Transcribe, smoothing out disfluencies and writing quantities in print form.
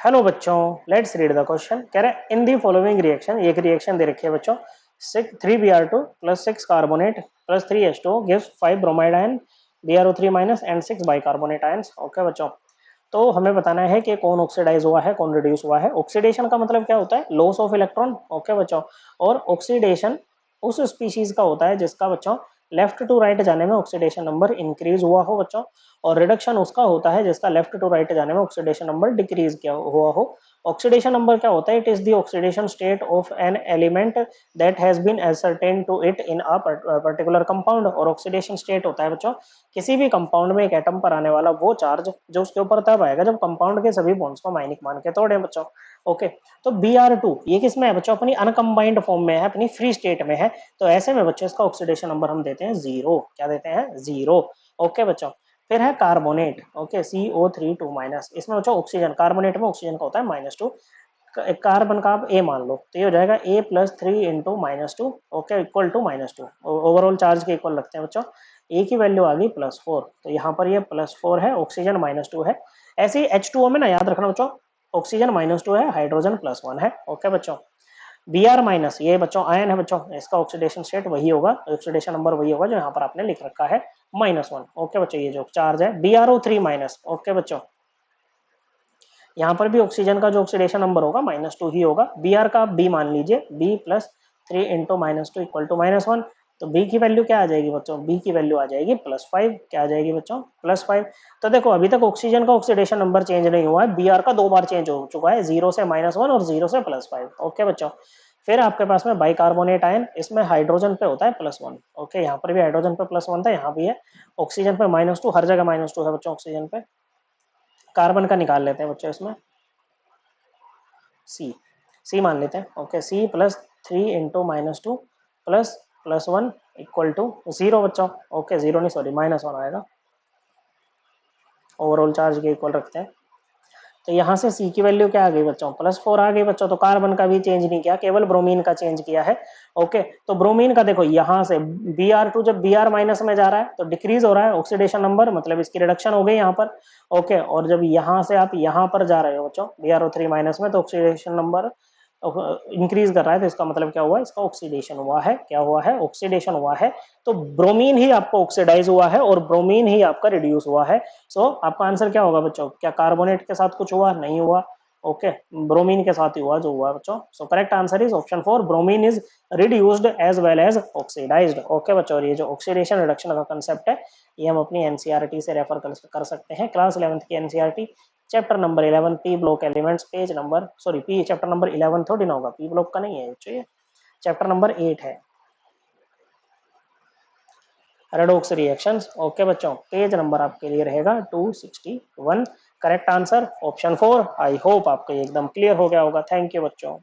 Hello बच्चों, let's read the question. कह रहे हैं इन दी फॉलोइंग रिएक्शन, एक रिएक्शन दे रखी है बच्चों, 3Br2 plus 6 carbonate plus 3H2O gives 5 bromide ion Bro3 minus and 6 bicarbonate ions. Okay बच्चों, तो हमें बताना है कि कौन ऑक्सीडाइज हुआ है, कौन रिड्यूस हुआ है। ऑक्सीडेशन का मतलब क्या होता है? Loss of electron. ओके बच्चों, और ऑक्सीडेशन उस स्पीशीज का होता है जिसका बच्चों लेफ्ट टू राइट जाने में ऑक्सीडेशन नंबर इंक्रीज हुआ हो बच्चों, और रिडक्शन उसका होता है जिसका लेफ्ट टू राइट जाने में ऑक्सीडेशन नंबर डिक्रीज किया हुआ हो। ऑक्सीडेशन नंबर क्या होता है? It is the oxidation state of an element that has been ascertained to it in a particular compound. और ऑक्सीडेशन स्टेट होता है बच्चों किसी भी कंपाउंड में एक एटम पर आने वाला वो चार्ज जो उसके ऊपर तब आएगा जब कंपाउंड के सभी बॉन्ड्स को माइनिक मान के तोड़े बच्चों। ओके, तो Br2 ये किस में है बच्चों? अपनी अनकंबाइंड फॉर्म में है, अपनी फ्री स्टेट में है। तो ऐसे में बच्चों इसका ऑक्सीडेशन नंबर हम देते हैं 0। क्या देते हैं? 0। ओके बच्चों, फिर है कार्बोनेट। Okay, CO3 minus. इसमें बच्चों ऑक्सीजन, कार्बोनेट में ऑक्सीजन का होता है -2। कार्बन का आप ए मान लो, तो ये हो जाएगा A+3 into -2। Okay, equal to -2। Overall charge के इक्वल रखते हैं बच्चों। ए की वैल्यू आ गई +4, तो यहाँ पर ये +4 है, ऑक्सीजन -2 है। ऐसे ही H2O में ना याद रखना बच्चों, ऑक्सीजन -2 है, हाइड्रोजन +1 है। ओके बच्चों, Br- ये बच्चों आयन है बच्चों, इसका ऑक्सीडेशन स्टेट वही होगा, ऑक्सीडेशन नंबर वही होगा जो यहाँ पर आपने लिख रखा है -1। ओके बच्चों, ये जो चार्ज है Bro3-। ओके बच्चों, यहाँ पर भी ऑक्सीजन का जो ऑक्सीडेशन नंबर होगा -2 ही होगा। Br का आप B मान लीजिए, B+3 इंटू -2 इक्वल टू -1। तो B की वैल्यू क्या आ जाएगी बच्चों? B की वैल्यू आ जाएगी +5। क्या आ जाएगी बच्चों? +5। तो देखो अभी तक ऑक्सीजन का ऑक्सीडेशन नंबर चेंज नहीं हुआ है, Br का 2 बार चेंज हो चुका है, 0 से -1 और 0 से +5। ओके बच्चों, फिर आपके पास में बाइकार्बोनेट आयन, इसमें हाइड्रोजन पे होता है +1। ओके, यहाँ पर भी हाइड्रोजन पे +1 था, यहाँ भी है। ऑक्सीजन पे -2, हर जगह -2 है बच्चों ऑक्सीजन पे। कार्बन का निकाल लेते हैं बच्चों, इसमें सी मान लेते हैं। Okay, C+3 into -2 +1 equal to 0 बच्चों। ओके, 0 नहीं, सॉरी, -1 आएगा। ओवरऑल चार्ज के इक्वल रखते हैं। तो यहाँ से C की वैल्यू क्या आ गई बच्चों? +4 आ गई बच्चों। तो कार्बन का भी चेंज नहीं किया, केवल ब्रोमीन का चेंज किया है। ओके, तो ब्रोमीन का देखो यहाँ से Br2 जब Br माइनस में जा रहा है तो डिक्रीज हो रहा है ऑक्सीडेशन नंबर, मतलब इसकी रिडक्शन हो गई यहाँ पर। ओके, और जब यहाँ से आप यहाँ पर जा रहे हो बच्चों Bro3- में, तो ऑक्सीडेशन नंबर इंक्रीज कर रहा है, तो इसका मतलब क्या हुआ? इसका ऑक्सीडेशन हुआ है। क्या हुआ है? ऑक्सीडेशन हुआ है। तो ब्रोमीन ही आपको ऑक्सीडाइज हुआ है और ब्रोमीन ही आपका रिड्यूस हुआ है। सो आपका आंसर क्या होगा बच्चों? क्या कार्बोनेट के साथ कुछ हुआ? नहीं हुआ। ओके, ब्रोमीन के साथ ही हुआ जो हुआ बच्चों। So correct answer is option 4, bromine is reduced as well as oxidised. Okay बच्चों, और ये जो ऑक्सीडेशन रिडक्शन का कंसेप्ट है ये हम अपनी एनसीईआरटी से रेफर कर सकते हैं, क्लास 11th की NCERT, chapter number 11, P block elements, page number, sorry, P chapter number 11 थोड़ी ना होगा, पी ब्लॉक का नहीं है, चाहिए चैप्टर नंबर 8 है, रेडॉक्स रिएक्शंस। ओके बच्चों, पेज नंबर आपके लिए रहेगा 261। Correct answer option 4। I hope आपको एकदम क्लियर हो गया होगा। थैंक यू बच्चों।